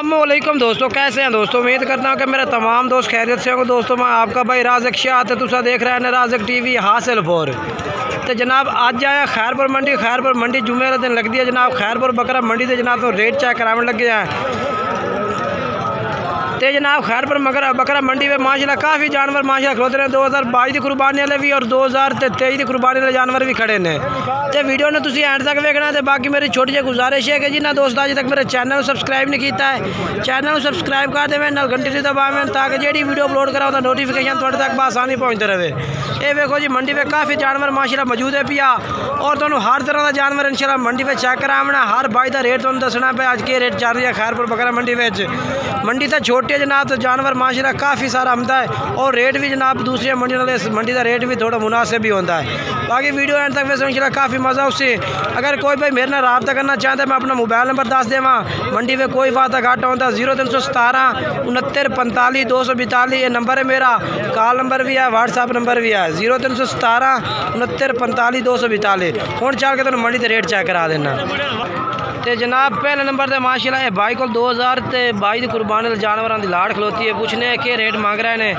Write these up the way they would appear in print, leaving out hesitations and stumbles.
अस्सलामुअलैकुम दोस्तों, कैसे हैं दोस्तों। उम्मीद करता हूँ कि मेरे तमाम दोस्त खैरियत से होंगे। दोस्तों मैं आपका भाई राज़क शाह तो तुसा देख रहे हैं राज़क टीवी हासिलपुर। तो जनाब आज आया खैरपुर मंडी जुमे दिन लगती है जनाब। खैरपुर बकरा मंडी से जनाब तो रेट चेक कराने लगे हैं। तो जनाब खैरपुर बकरा मंडी में माशाल्लाह काफ़ी जानवर माशाल्लाह खलोते हैं। 2022 की कुर्बानी वाले भी और 2023 की कुर्बानी वाले जानवर भी खड़े ने। तो वीडियो ने तुसी एंड तक देखना है। बाकी मेरी छोटी जी गुजारिश है कि जिन्हें दोस्त अज तक मेरे चैनल सब्सक्राइब नहीं किया है चैनल सब्सक्राइब कर देवें, नाल घंटी से दबावें ताकि जी वीडियो अपलोड करा नोटिफिकेशन थोड़े तक आसानी पहुँचते रहे। ये देखो जी मंडी में काफ़ी जानवर माशाल्लाह मौजूद है पिया और तुहानू हर तरह का जानवर इंशाल्लाह मंडी में चेक करावना। हर बाई का रेट तुहानू दसना पे अज के रेट चल रही है खैरपुर बकरा मंडी में। मंडी तो छोटी है जनाब, तो जानवर माशाल्लाह काफ़ी सारा आमदा है और रेट भी जनाब दूसरी मंडी का रेट भी थोड़ा मुनासिब भी होता है। बाकी वीडियो एंड तक वैसे इंशाल्लाह काफ़ी मज़ा उससे। अगर कोई भाई मेरे नाल रब्ता करना चाहता है मैं अपना मोबाइल नंबर दस देवा। मंडी में कोई वादा घाटा होता 0317 69 45 242 ये नंबर है मेरा। कॉल नंबर भी है, व्हाट्सअप नंबर भी है 0317 69 45 242। हूँ चल के तुम मंडी के रेट चेक करा देना। तो जनाब पहले नंबर से माशाल्लाह भाई को 2022 की कुर्बानी वाले जानवरों की लाड़ खलोती है। पूछने के रेट मांग रहे हैं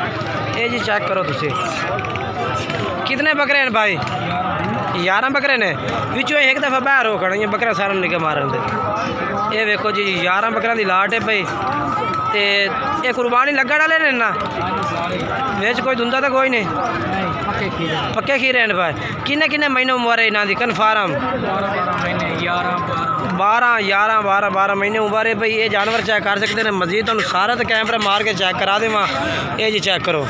ये जी चेक करो तुसी। कितने बकरे हैं भाई? 11 बकरे ने, बिचों एक दफ़ा बाहर हो खड़े बकरा सारा निके मारन दे। ये देखो जी 11 बकरा की लाट है भाई। तो ये कुर्बानी लगन वाले ने ना, बेच कोई धुंदा तो कोई नहीं, पक्के खीरे हैं भाई। किन्ने किन्ने महीने उम्र है इन्हों की कन्फर्म? 12 महीने उम्र है भाई। ये जानवर चेक कर सकते हैं। मजीद तुम सारा तो कैमरा मार के चेक करा देवा। ये जी चेक करो।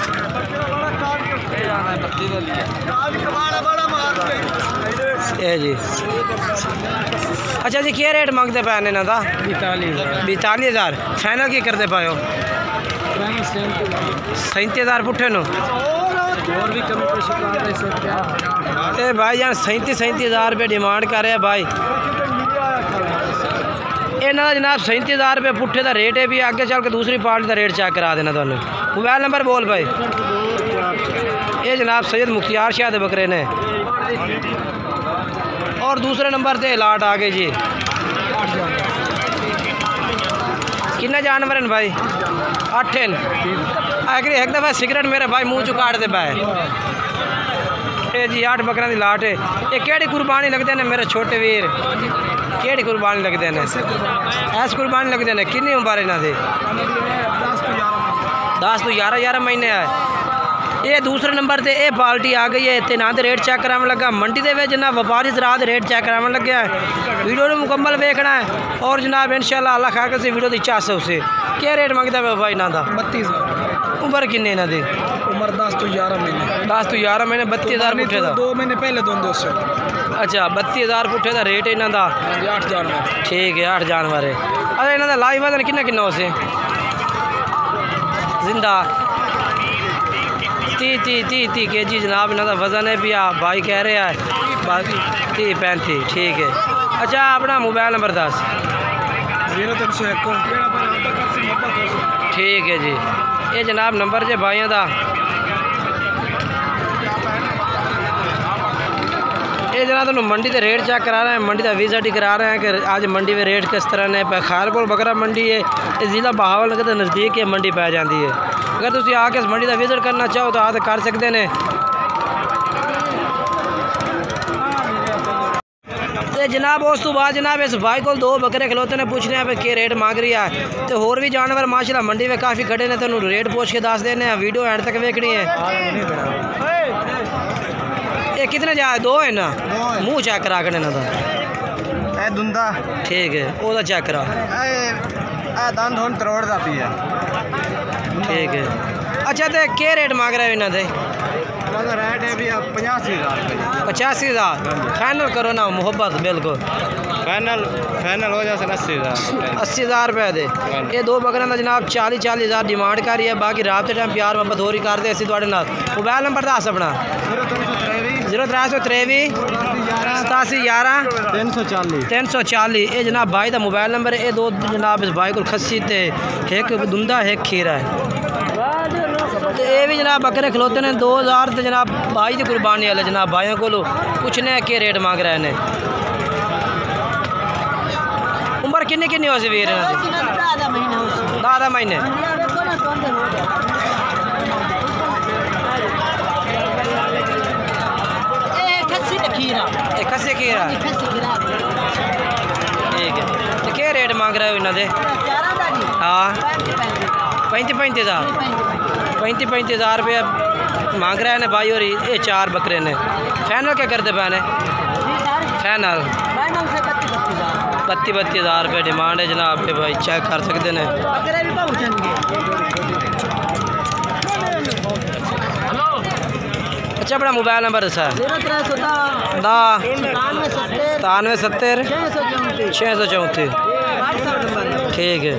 ये जी अच्छा जी क्या रेट मांगते पे इन्हों का? 42,000। फाइनल की करते पाए हो? 37,000 पुट्ठे नो भाई जान 37,000 रुपये डिमांड कर रहे हैं भाई। इन्हों जनाब 37,000 रुपये पुट्ठे का रेट है भी। आगे चल के दूसरी पार्टी का रेट चेक करा देना तुहानू। मोबाइल नंबर बोल भाई। ये जनाब सैयद मुख्तियार शाह दे बकरे ने और दूसरे नंबर से लाट आ गए जी। किन्ने जानवर हैं भाई? 8 हैं। आखिर एक दफ़ा सिगरेट मेरे भाई मुँह चु काट दे पाए। ये जी 8 बकरा की लाट है। ये केड़ी कुर्बानी लगते हैं मेरे छोटे वीर? केड़ी कुर्बानी लगते हैं? ऐस कुर्बानी लगते हैं। कितनी उम्र है इन्हों की? 10 तो 11 महीने है। ये दूसरे नंबर से ये पार्टी आ गई है। तो ना तो रेट चेक कराने लगा मंडी के जनाब व्यापारी रात रेट चेक कराने लगे है। वीडियो को मुकम्मल देखना है और जनाब इंशाल्लाह अल्लाह खा के वीडियो की चास उसे क्या रेट मंगता है भाई इन्हों का? 32। उम्र किन्नी इन्हों की? उम्र 10 तो 11 महीने। 10 तो 11 महीने। 32,000 पुट्ठे का? 2 महीने पहले दोनों। अच्छा 32,000 पुट्ठे का रेट है इन्हों का। 8 जानवर। ठीक है 8 जानवर है। अरे इन्हों का लाइव वजन किन्ना किन्ना उसे जिंदा? 30 kg जनाब इन्हों का वजन है भी। भाई कह रहे हैं बाकी 30-35। ठीक है। अच्छा अपना मोबाइल नंबर 10। 0301। ठीक है जी। ये जनाब नंबर जे भाइयों का। ये जनाब तुम मंडी के रेट चेक करा रहे हैं, मंडी का विजिट ही करा रहे हैं कि आज मंडी में रेट किस तरह ने। खैरपुर बकरा मंडी है, ज़िला बहावलनगर के नज़दीक ये मंडी पै जाती है। अगर तुम आके इस मंडी का विजिट करना चाहो तो आके कर सकते हैं। तो जनाब उस तो बाद जनाब इस भाई को 2 बकरे खलोते ने। पूछने हैं कि रेट मांग रही है। तो होर भी जानवर माशाल्लाह मंडी में काफ़ी खड़े ने। तो रेट पूछ के दस देने। वीडियो एंड तक देखनी है। ये कितने जा 2 है ना? मुँह चेक करा कर इन्हों दुंदा। ठीक है वो चेक करा। दंद हुण तरोड़ दा पी है। ठीक है। अच्छा तो क्या रेट मांग रहे हो इन्हों के? रेट है भी 85,000। 85,000 फाइनल करो ना मोहब्बत बिल्कुल। फाइनल हो जाए 80,000। 80,000 रुपये दे। ये 2 बकरों का जनाब 40,000 डिमांड कर रही है। बाकी रात टाइम प्यार मोहब्बत हो रही करते असी थोड़े नाल। मोबाइल नंबर दस अपना। 0323 87 11 340। ये जनाब भाई का मोबाइल नंबर है। ये 2 जनाब इस भाई को खस्सी ते एक दुंदा एक खीरा है। तो ये भी जनाब बकरे खलोते हैं 2000 तो जनाब 22 की कुर्बानी वाले जनाब भाइयों को पूछने के रेट मांग रहे हैं। उम्र किन्नी किन्नी हो सी वीर? 10 महीने खस्सी खीरा ठीक है। तो क्या रेट मांग रहे हो इन्होंने? हाँ 35,000 रुपया मांग रहे हैं भाई। और ये 4 बकरे ने फाइनल क्या करते पैने? फाइनल 32,000 रुपये डिमांड है जनाब। ये भाई चेक कर सकते हैं। अच्छा अपना मोबाइल नंबर दसा? 9770 634 ठीक है।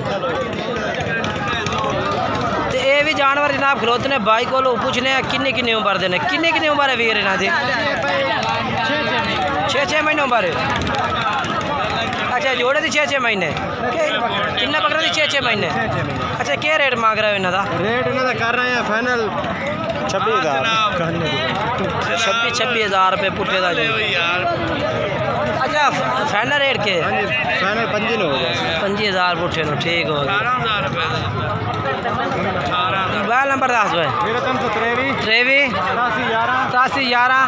तो ये भी जानवर जनाब खलोते ने भाई को पूछने किन्नी उम्र देने? किन्नी उम्र है वीर इन्हों की? 6 महीने उम्र है। अच्छा जोड़े की 6 महीने किन्ना बकरा की 6 महीने। अच्छा क्या रेट मांग रहे हो इन्हों का? रेट इन्हों का कर रहे हैं फाइनल 26,000 रुपये पुट्ठे का जी। अच्छा फाइनल रेट के? फाइनल 25,000 पुट्ठे नो ठीक हो गया। मोबाइल नंबर दस भाई? 83 87 11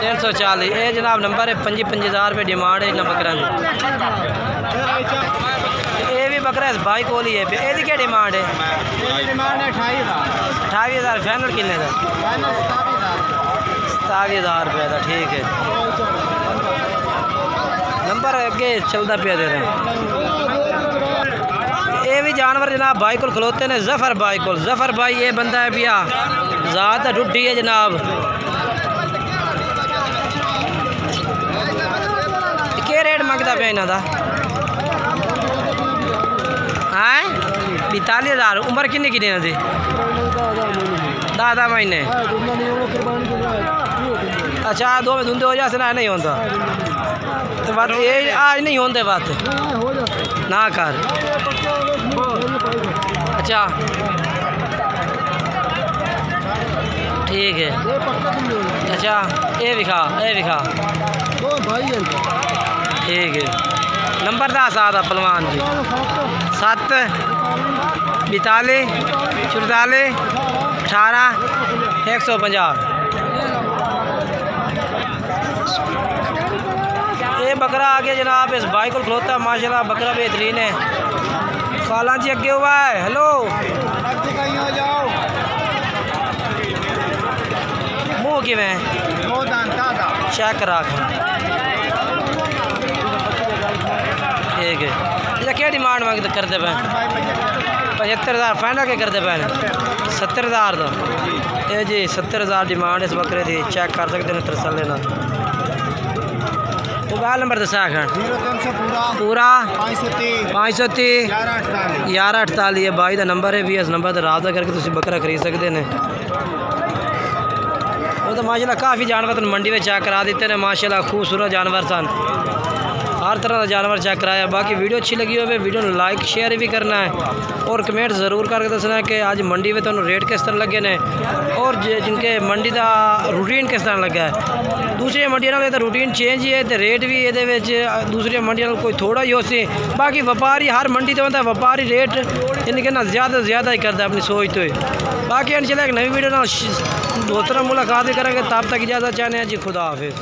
340 ये जनाब नंबर है। 25,000 रुपये डिमांड है इन्होंने बकरा की। ये भी बकरा इस भाई को ही है। ये क्या डिमांड है? 28,000 फाइनल किन्ने का? 27,000 रुपये का ठीक है। नंबर अगे चलता पिया दे रहे हैं। ये भी जानवर जनाब भाई को खलोते ने जफ़र भाई को। जफ़र भाई ये बंदा है भैया ज़ात ढूढ़ी है जनाब। क्या रेट मंगता पे इन्हों का? हाँ 42,000 उम्र किन्नी इन्हों की? 10 महीने। अच्छा 2 में धुंधे हो जाते ना नहीं होता तो बात ये आज नहीं होते बात ना कर। अच्छा ठीक है। अच्छा ये दिखा ठीक है। नंबर दस आता पलवान जी? 7 42 44 18 150। ये बकरा आगे जनाब इस भाई को खलोता माशाल्लाह बकरा बेहतरीन है। खाला जी अगे हुआ है। हेलो मुँह किमें चेक करा ठीक है। अच्छा क्या डिमांड मांग करते पे? 75,000 फाइनल के करते पे? 70,000 तो ये जी 70,000 डिमांड इस बकरे की। चेक कर सकते हैं तरसल लेना। मोबाइल नंबर दसा पूरा 530 1148 भाई का नंबर है भी। इस नंबर पर रब्ता करके तुम बकरा खरीद सकते हैं। वो तो माशाल्लाह काफ़ी जानवर तो मंडी में चेक करा देते हैं माशाल्लाह खूबसूरत जानवर सन। हर तरह का जानवर चेक कराया। बाकी वीडियो अच्छी लगी हो वीडियो लाइक शेयर भी करना है और कमेंट ज़रूर करके दसना है कि आज मंडी में तो रेट किस तरह लगे ने और जिनके मंडी का रूटीन किस तरह लगा है। दूसरी मंडियों तो रूटीन चेंज ही है तो रेट भी ये दूसरी मंडियों कोई थोड़ा ही हो सी। बाकी व्यापारी हर मंडी तो होता है व्यापारी रेट इनके ना ज़्यादा से ज़्यादा ही करता है अपनी सोच तो ही। बाकी इंशाल्लाह एक नई वीडियो ना दोस्तों मुलाकात भी करेंगे। तब तक इजाज़त चाहते हैं जी। खुदा हाफिज़।